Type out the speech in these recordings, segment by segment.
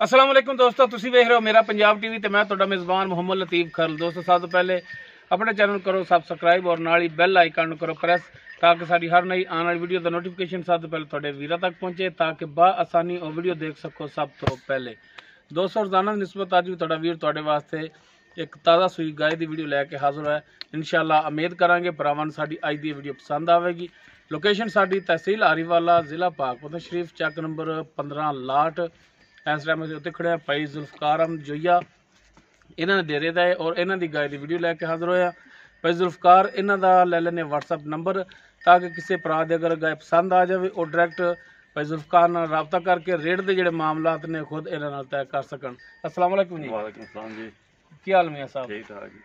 अस्सलाम वालेकुम दोस्तों, तुसी वेख रहे हो मेरा पंजाब टीवी ते मैं तुहाडा मेज़बान मोहम्मद लतीफ़ खरल। दोस्तों सब तो पहले अपने चैनल करो सब्सक्राइब और नाल ही बेल आइकन करो प्रेस ताकि सारी हर नई आने वाली वीडियो का नोटिफिकेशन सब तो पहले तुहाडे वीरां तक पहुंचे ताकि आसानी और वीडियो देख सको सब तो पहले। दोस्तों रोजाना निस्बत अज भी तुहाडा वीर तुहाडे वास्ते एक ताज़ा सूई गाय की वीडियो लैके हाजिर है। इंशाअल्लाह उम्मीद करांगे भरावां नूं साडी अज दी वीडियो पसंद आवेगी। लोकेशन साडी तहसील हरीवाला जिला पाकपतन शरीफ चक नंबर 15 लाट। इस टाइम असीं उत्ते खड़े हैं भाई जुल्फकार अहमद जोइया इन्हां दे डेरे दा है और इन्हां दी गाय दी वीडियो लैके हाजिर होया। भाई जुल्फकार इन्हां दा लै लैने व्हाट्सअप नंबर ताकि किसी भरा दे अगर गाय पसंद आ जाए और डायरैक्ट भाई जुल्फकार नाल राबता करके रेट के जिहड़े मामलात ने खुद इन्हां नाल तय कर सकन। अस्सलाम वालेकुम जी। वालेकुम सलाम जी। की हाल मियां साहब? ठीक ठाक जी।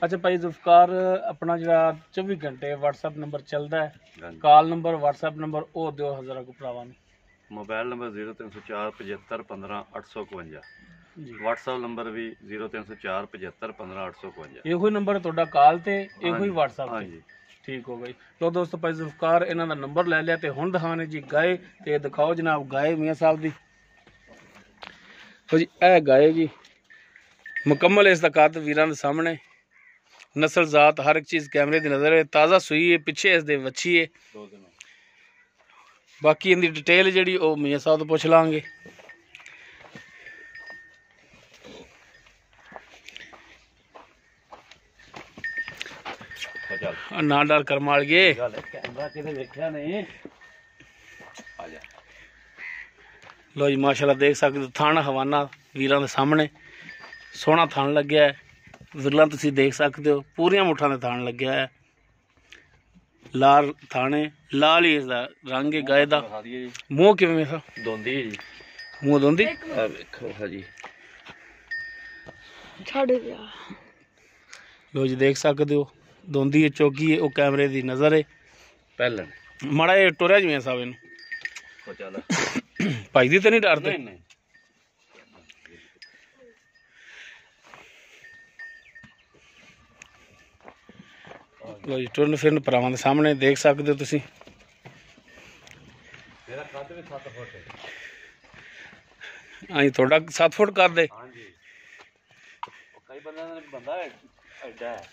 अच्छा भाई जुल्फकार अपना जिहड़ा 24 घंटे व्हाट्सअप नंबर चलदा है, कॉल नंबर व्हाट्सअप नंबर वो दिओ हज़रा को भरावां नूं। मोबाइल नंबर 0304 75 15 851 जी। व्हाट्सअप नंबर भी 0304 75 15 851। ਇਹੋ ਹੀ ਨੰਬਰ ਤੁਹਾਡਾ ਕਾਲ ਤੇ ਇਹੋ ਹੀ WhatsApp हाँ ਤੇ। जी। ਠੀਕ ਹੋ ਗਈ। ਲੋ ਦੋਸਤੋ ਭਾਈ ਜ਼ੁਲਫਕਾਰ ਇਹਨਾਂ ਦਾ ਨੰਬਰ ਲੈ ਲਿਆ ਤੇ ਹੁਣ ਦਿਖਾਣੇ ਜੀ ਗਾਏ ਤੇ ਦਿਖਾਓ ਜਨਾਬ ਗਾਏ ਮੀਆਂ ਸਾਹਿਬ ਦੀ। ਜੀ ਇਹ ਗਾਏ ਜੀ ਮੁਕੰਮਲ ਇਸ ਦਾ ਕੱਦ ਵੀਰਾਂ ਦੇ ਸਾਹਮਣੇ, ਨਸਲ ਜ਼ਾਤ ਹਰ ਇੱਕ ਚੀਜ਼ ਕੈਮਰੇ ਦੀ ਨਜ਼ਰ ਹੈ। ਤਾਜ਼ਾ ਸੂਈ ਹੈ, ਪਿੱਛੇ ਇਸ ਦੇ ਵੱਛੀ ਹੈ। ਬਾਕੀ ਇਹਦੀ ਡਿਟੇਲ ਜਿਹੜੀ ਉਹ ਮੀਆਂ ਸਾਹਿਬ ਤੋਂ ਪੁੱਛ ਲਾਂਗੇ। ना डर कर माल गए लो जी माशाल्लाह देख सकते थान हवाना वीरां दे सामने सोहना थान लग्या है। विरला तुसी देख सकते हो पूरियां मुठा दे थान लग्या है। लाल थाने लाल ही इसदा रंग है गाय दा। मुंह किवें सा दोंदी जी, मुंह दोंदी देखो हां जी। छड़ गया लो जी देख सकते हो दोंदी है, चौकी है, वो कैमरे की नज़र है। पहले माड़ा ये टुरया जिवें साहब इनू भाई दी तो नहीं डरते? लो जी टुरन फिरन भरावां दे सामने देख सकते हो तुसी। मेरा कद भी 7 फुट है। हाँ जी थोड़ा 7 फुट कर दे। हाँ जी कई बंदा एडा है।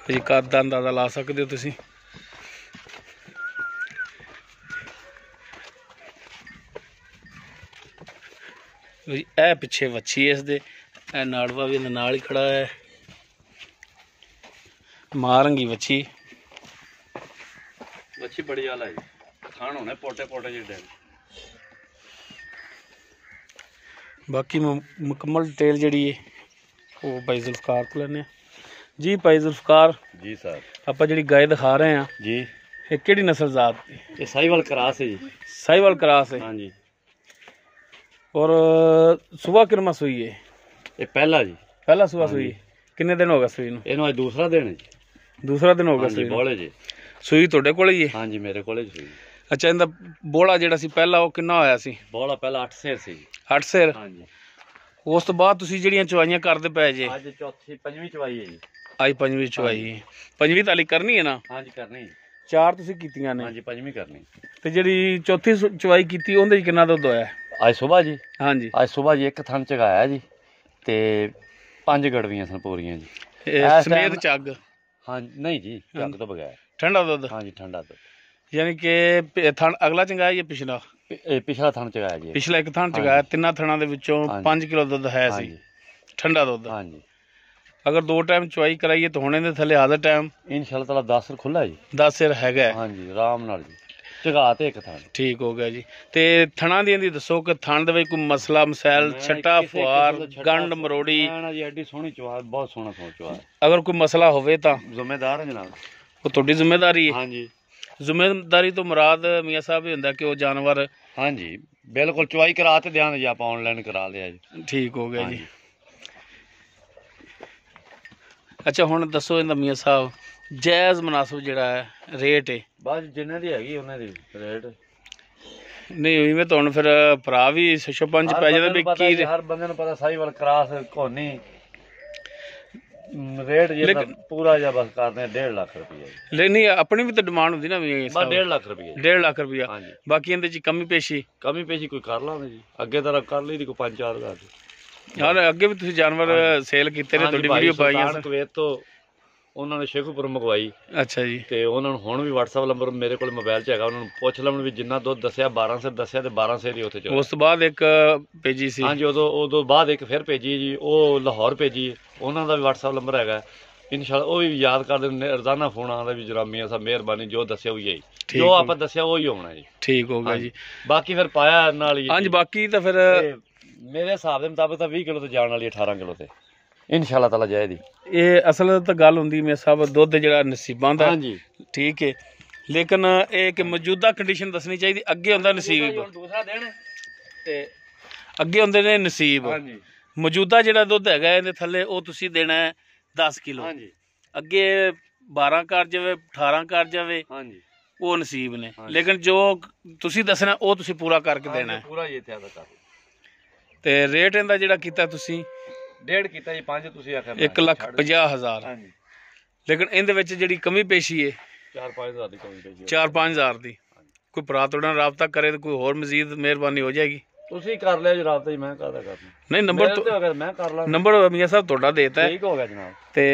जी कद का अंदाजा ला सकते हो तुसी। जी ए पिछे वच्छी है इसदे, ए नाड़वा भी नाल ही खड़ा है। मारंगी वच्छी वच्छी बड़ी वाला है, खान होने पोटे पोटे जिहड़े। बाकी मुकम्मल डिटेल जिहड़ी है वो भाई जुल्फकार को लैने जी। भाई जुल्फकार जी सर आप जिहड़ी गाय दिखा रहे हैं जी, ये किहड़ी नस्ल जात दी? ये साहिवाल क्रॉस है जी। साहिवाल क्रॉस है। हाँ जी। और सुबह किरमा सुई है? ये पहला जी, पहला सुबह सुई। कितने दिन हो गए सुई नूं? इहनूं अज दूसरा दिन है जी। दूसरा दिन हो गया हाँ जी, सुई नूं। बोले जी सुई तुहाडे कोल ही है? हाँ जी मेरे कोले जी। अच्छा इहदा बोला जिहड़ा सी पहला वो किन्ना होया सी? बोला पहला 8 सेर सी। 8 सेर। हाँ जी। उस तो बाद तुसी जिहड़ियां चवाइयां करदे पए जे? आज चौथी पंजवीं चवाई है जी। आज पंजवीं चवाई है। पंजवीं ताली करनी है ना? हाँ जी करनी। 4 तुसी कीतियां ने? हाँ जी पंजवीं करनी। ते जिहड़ी चौथी चवाई कीती उहदे च किन्ना दुध होया? आज सुबह जी। हाँ जी आज सुबह जी एक थन चगाया जी ते 5 गड़वियां सन पूरियां जी। समेत चग? हाँ नहीं जी चग तो बगैर ठंडा दुध? हाँ जी ठंडा दुध। यानी कि थन अगला चंगाया या पिछला? पिछला थन चगाया जी। पिछला एक थन चगाया। तिन्ना थना दे विचों 5 किलो दुध है सी ठंडा दुध? हाँ जी। अगर 2 टाइम चवाई कराइए तो होने दे थले आधा टाइम इंशाअल्लाह ताला 10 सिर खुला जी। 10 सिर हैगा? हाँ जी आराम नाल जी चगा ते एक थन। ठीक हो गया जी। ते थना दी इंदी दसो कि थन दे विच कोई मसला मसैल छट्टा फुआर गंड मरोड़ी? ना जी एडी सोहनी चवा, बहुत सोहना चवा। अगर कोई मसला होवे तां जिम्मेदार है जनाब, वो तुहाडी जिम्मेदारी है? हाँ जी। जिम्मेदारी तो मुराद मियां साहब ये हुंदा कि वो जानवर? हाँ जी बिल्कुल चवाई करा ते देंगे जी, आप ऑनलाइन करा लिया जी। ठीक हो गया जी। अच्छा हुण दसो इंदा मियां साहब जायज़ मुनासिब जिहड़ा है रेट है? बस जिन्ने दी हैगी उन्ने दी रेट। नहीं इवें तो हुण फिर भरा भी छप्पन च पै जांदा भी की हर बंदे नूं पता साहिवाल क्रॉस कोनी ਰੇਟ ਜੇ ਪੂਰਾ ਜਿਹਾ ਬਸ ਕਰਦੇ 1.5 ਲੱਖ ਰੁਪਏ ਲੈ ਨਹੀਂ ਆਪਣੀ ਵੀ ਤਾਂ ਡਿਮਾਂਡ ਹੁੰਦੀ ਨਾ ਵੀ ਬਸ 1.5 ਲੱਖ ਰੁਪਏ 1.5 ਲੱਖ ਰੁਪਇਆ ਹਾਂਜੀ ਬਾਕੀ ਇਹਦੇ ਚ ਕਮੀ ਪੇਸ਼ੀ ਕੋਈ ਕਰ ਲਾਂਗੇ ਜੀ ਅੱਗੇ ਤਾਂ ਕਰ ਲਈ ਦੀ ਕੋਈ 5-4 ਹਜ਼ਾਰ ਦੀ ਯਾਰ ਅੱਗੇ ਵੀ ਤੁਸੀਂ ਜਾਨਵਰ ਸੇਲ ਕੀਤੇ ਨੇ ਤੁਹਾਡੀ ਵੀਡੀਓ ਪਾਈ ਹੈ ਕੁਵੈਤ ਤੋਂ ਉਹਨਾਂ ਨੇ ਸ਼ੇਖੂਪੁਰ ਮੰਗਵਾਈ ਅੱਛਾ ਜੀ ਤੇ ਉਹਨਾਂ ਨੂੰ ਹੁਣ ਵੀ WhatsApp ਨੰਬਰ ਮੇਰੇ ਕੋਲ ਮੋਬਾਈਲ 'ਚ ਹੈਗਾ ਉਹਨਾਂ ਨੂੰ ਪੁੱਛ ਲੈਣ ਵੀ ਜਿੰਨਾ ਦੁੱਧ ਦੱਸਿਆ 12 ਸਿਰ ਦੱਸਿਆ ਤੇ 12 ਸਿਰ ਹੀ ਉੱਥੇ ਚਲੋ ਉਸ ਤੋਂ ਬਾਅਦ ਇੱਕ ਭੇਜੀ ਸੀ ਹਾਂਜੀ ਉਦੋਂ ਬਾਅਦ ਇੱਕ ਫਿਰ ਭੇਜੀ ਜੀ ਉਹ ਲਾਹੌਰ ਭੇਜੀ ਉਹਨਾਂ ਦਾ ਵੀ WhatsApp ਨੰਬਰ ਹੈਗਾ ਇਨਸ਼ਾਅੱਲਾ ਉਹ ਵੀ ਯਾਦ ਕਰਦੇ ਨੇ ਰੋਜ਼ਾਨਾ ਫੋਨ ਆਉਂਦਾ ਵੀ ਜਨਾਬ ਮੀਆਂ ਸਾਹਿਬ ਮਿਹਰਬਾਨੀ ਜੋ ਦੱਸਿਆ ਉਹੀ ਹੈ ਜੋ ਆਪਾਂ ਦੱਸਿਆ ਉਹੀ ਹੋਣਾ ਜੀ ਠੀਕ ਹੋ ਗਿਆ ਜੀ ਬਾਕੀ ਫਿਰ ਪਾਇਆ ਨਾਲ ਹੀ ਹਾਂਜੀ ਬਾਕੀ ਤਾਂ ਫਿਰ ਮੇਰੇ ਹਿਸਾਬ ਦੇ ਮੁਤਾਬਕ ਤਾਂ 20 ਕਿਲੋ ਤੇ ਜਾਣ ਵਾਲੀ 18 ਕਿਲੋ ਤੇ ਇਨਸ਼ਾਅੱਲਾ ਤਾਲਾ ਜਾਏਗੀ ਇਹ ਅਸਲ ਤਾਂ ਗੱਲ ਹੁੰਦੀ ਮੈਂ ਸਭ ਦੁੱਧ ਜਿਹੜਾ ਨਸੀਬਾਂ ਦਾ ਹਾਂਜੀ ਠੀਕ ਹੈ ਲੇਕਿਨ ਇਹ ਕਿ ਮੌਜੂਦਾ ਕੰਡੀਸ਼ਨ ਦੱਸਣੀ ਚਾਹੀਦੀ ਅੱਗੇ ਹੁੰਦਾ ਨਸੀਬ ਦੂਸਰਾ ਦਿਨ ਤੇ ਅੱਗੇ ਹੁੰਦੇ ਨੇ ਨਸੀਬ ਹਾਂਜੀ ਮੌਜੂਦਾ ਜਿਹੜਾ ਦੁੱਧ ਹੈਗਾ ਇਹਦੇ ਥੱਲੇ ਉਹ ਤੁਸੀਂ ਦੇਣਾ ਹੈ 10 ਕਿਲੋ ਹਾਂਜੀ ਅੱਗੇ 12 ਕਰ ਜਾਵੇ 18 ਕਰ ਜਾਵੇ ਹਾਂਜੀ ਉਹ ਨਸੀਬ ਨੇ ਲੇਕਿਨ ਜੋ ਤੁਸੀਂ ਦੱਸਣਾ ਉਹ ਤੁਸੀਂ ਪੂਰਾ ਕਰਕੇ ਦੇਣਾ ਹੈ ਪੂਰਾ ਹੀ ਇੱਥੇ ਆਦਾ ਕਰ ਤੇ ਰੇਟ ਇਹਦਾ ਜਿਹੜਾ ਕੀਤਾ ਤੁਸੀਂ 1.5 ਕੀਤਾ ਜੀ 5 ਤੁਸੀਂ ਆਖਿਆ 1,50,000 ਹਾਂਜੀ ਲੇਕਿਨ ਇਹਦੇ ਵਿੱਚ ਜਿਹੜੀ ਕਮੀ ਪੇਸ਼ੀ ਹੈ 4-5 ਹਜ਼ਾਰ ਦੀ ਕਮੀ ਪਈ 4-5 ਹਜ਼ਾਰ ਦੀ ਕੋਈ ਭਰਾ ਤੁਹਾਡੇ ਨਾਲ ਰਾਬਤਾ ਕਰੇ ਤਾਂ ਕੋਈ ਹੋਰ ਮਜ਼ੀਦ ਮਿਹਰਬਾਨੀ ਹੋ ਜਾਏਗੀ ਤੁਸੀਂ ਕਰ ਲਿਆ ਜੀ ਰਾਬਤਾ ਜੀ ਮੈਂ ਕਾਹਦਾ ਕਰਨਾ ਨਹੀਂ ਨੰਬਰ ਮੈਂ ਕਰ ਲਾਂ ਨੰਬਰ ਮੀਆਂ ਸਾਹਿਬ ਤੁਹਾਡਾ ਦੇਤਾ ਠੀਕ ਹੋ ਗਿਆ ਜਨਾਬ ਤੇ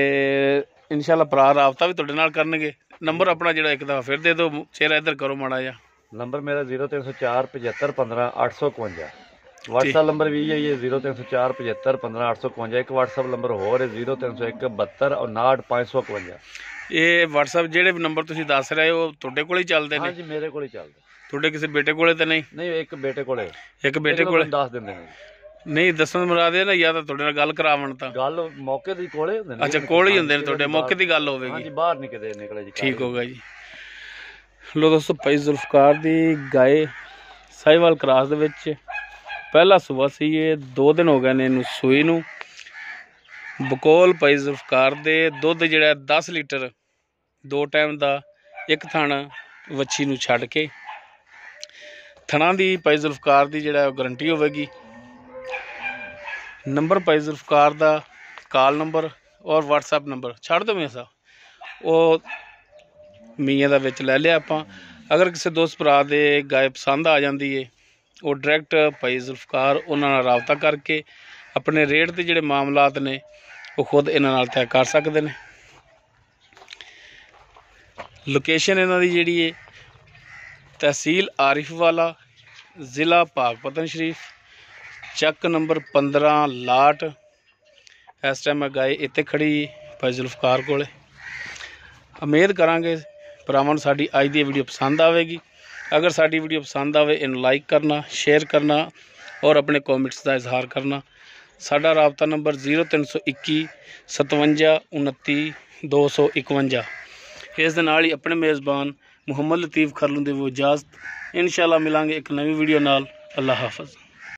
ਇਨਸ਼ਾਅੱਲਾ ਭਰਾ ਰਾਬਤਾ ਵੀ ਤੁਹਾਡੇ ਨਾਲ ਕਰਨਗੇ ਨੰਬਰ ਆਪਣਾ ਜਿਹੜਾ ਇੱਕ ਦਫਾ ਫਿਰ ਦੇ ਦਿਓ ਚਿਹਰਾ ਇੱਧਰ ਕਰੋ ਮਾੜਾ ਜਿਹਾ ਨੰਬਰ ਮੇਰਾ 0304 75 15 851 WhatsApp ਨੰਬਰ ਵੀ ਹੈ 0304 75 15 851 ਇੱਕ WhatsApp ਨੰਬਰ ਹੋਰ ਹੈ 0301 72 59 551 ਇਹ WhatsApp ਜਿਹੜੇ ਵੀ ਨੰਬਰ ਤੁਸੀਂ ਦੱਸ ਰਹੇ ਹੋ ਤੁਹਾਡੇ ਕੋਲ ਹੀ ਚੱਲਦੇ ਨੇ ਹਾਂਜੀ ਮੇਰੇ ਕੋਲ ਹੀ ਚੱਲਦੇ ਤੁਹਾਡੇ ਕਿਸੇ ਬੇਟੇ ਕੋਲੇ ਤਾਂ ਨਹੀਂ ਨਹੀਂ ਇੱਕ ਬੇਟੇ ਕੋਲੇ ਇੱਕ ਬੇਟੇ ਕੋਲੇ ਦੱਸ ਦਿੰਦੇ ਨੇ ਨਹੀਂ ਦੱਸਣ ਮੁਰਾਦ ਇਹ ਨਾ ਜਾਂ ਤਾਂ ਤੁਹਾਡੇ ਨਾਲ ਗੱਲ ਕਰਾਵਣ ਤਾਂ ਗੱਲ ਮੌਕੇ ਦੀ ਕੋਲੇ ਹੁੰਦੇ ਨੇ ਅੱਛਾ ਕੋਲ ਹੀ ਹੁੰਦੇ ਨੇ ਤੁਹਾਡੇ ਮੌਕੇ ਦੀ ਗੱਲ ਹੋਵੇਗੀ ਹਾਂਜੀ ਬਾਹਰ ਨਹੀਂ ਕਿਤੇ ਨਿਕਲੇ ਜੀ ਠੀਕ ਹੋਗਾ ਜੀ ਲੋ ਦੋਸਤੋ ਭਾਈ ਜ਼ੁਲਫਕਾਰ ਦੀ ਗਾਏ ਸਾਹੀਵਾਲ ਕਰਾਸ ਦੇ ਵਿੱਚ ਪਹਿਲਾ ਸੂਆ ਸੀ ਇਹ 2 ਦਿਨ ਹੋ ਗਏ ਨੇ ਇਹਨੂੰ ਸੂਈ ਨੂੰ ਬਕੌਲ ਭਾਈ ਜ਼ੁਲਫਕਾਰ ਦੇ ਦੁੱਧ ਜਿਹੜਾ 10 ਲੀਟਰ 2 ਟਾਈਮ ਦਾ ਇੱਕ ਥਣ ਵੱਛੀ ਨੂੰ ਛੱਡ ਕੇ ਥਣਾ ਦੀ ਭਾਈ ਜ਼ੁਲਫਕਾਰ ਦੀ ਜਿਹੜਾ ਗਰੰਟੀ ਹੋਵੇਗੀ ਨੰਬਰ ਭਾਈ ਜ਼ੁਲਫਕਾਰ ਦਾ ਕਾਲ ਨੰਬਰ ਔਰ WhatsApp ਨੰਬਰ ਛੱਡ ਦਿਓ ਮੀਆਂ ਸਾਹਿਬ ਉਹ ਮੀਆਂ ਦਾ ਵਿੱਚ ਲੈ ਲਿਆ ਆਪਾਂ ਅਗਰ ਕਿਸੇ ਦੋਸਤ ਭਰਾ ਦੇ ਗਾਇ ਪਸੰਦ ਆ ਜਾਂਦੀ ਏ ਉਹ ਡਾਇਰੈਕਟ ਭਾਈ ਜ਼ੁਲਫਕਾਰ ਉਹਨਾਂ ਨਾਲ ਰਾਬਤਾ ਕਰਕੇ ਆਪਣੇ ਰੇਟ ਦੇ ਜਿਹੜੇ ਮਾਮਲਾਤ ਨੇ ਉਹ ਖੁਦ ਇਹਨਾਂ ਨਾਲ ਤੈਅ ਕਰ ਸਕਦੇ ਨੇ ਲੋਕੇਸ਼ਨ ਇਹਨਾਂ ਦੀ ਜਿਹੜੀ ਹੈ ਤਹਿਸੀਲ ਆਰਿਫ ਵਾਲਾ ਜ਼ਿਲ੍ਹਾ ਪਾਕਪਤਨ ਸ਼ਰੀਫ ਚੱਕ ਨੰਬਰ 15 ਲਾਟ ਇਸ ਟਾਈਮ ਮੈਂ ਗਾਏ ਇੱਥੇ ਖੜੀ ਭਾਈ ਜ਼ੁਲਫਕਾਰ ਕੋਲੇ ਉਮੀਦ ਕਰਾਂਗੇ ਭਰਾਵਾਂ ਨੂੰ ਸਾਡੀ ਅੱਜ ਦੀ ਵੀਡੀਓ ਪਸੰਦ ਆਵੇਗੀ ਅਗਰ ਸਾਡੀ ਵੀਡੀਓ ਪਸੰਦ ਆਵੇ ਇਹਨੂੰ ਲਾਈਕ ਕਰਨਾ ਸ਼ੇਅਰ ਕਰਨਾ ਔਰ ਆਪਣੇ ਕਮੈਂਟਸ ਦਾ ਇਜ਼ਹਾਰ ਕਰਨਾ ਸਾਡਾ ਰਾਬਤਾ ਨੰਬਰ 0321 57 29 251 ਇਸ ਦੇ ਨਾਲ ਹੀ ਆਪਣੇ ਮੇਜ਼ਬਾਨ ਮੁਹੰਮਦ ਲਤੀਫ ਖਰਲੂ ਦੇ ਇਜਾਜ਼ਤ ਇਨਸ਼ਾਅੱਲਾ ਮਿਲਾਂਗੇ ਇੱਕ ਨਵੀਂ ਵੀਡੀਓ ਨਾਲ ਅੱਲਾ ਹਾਫਿਜ਼।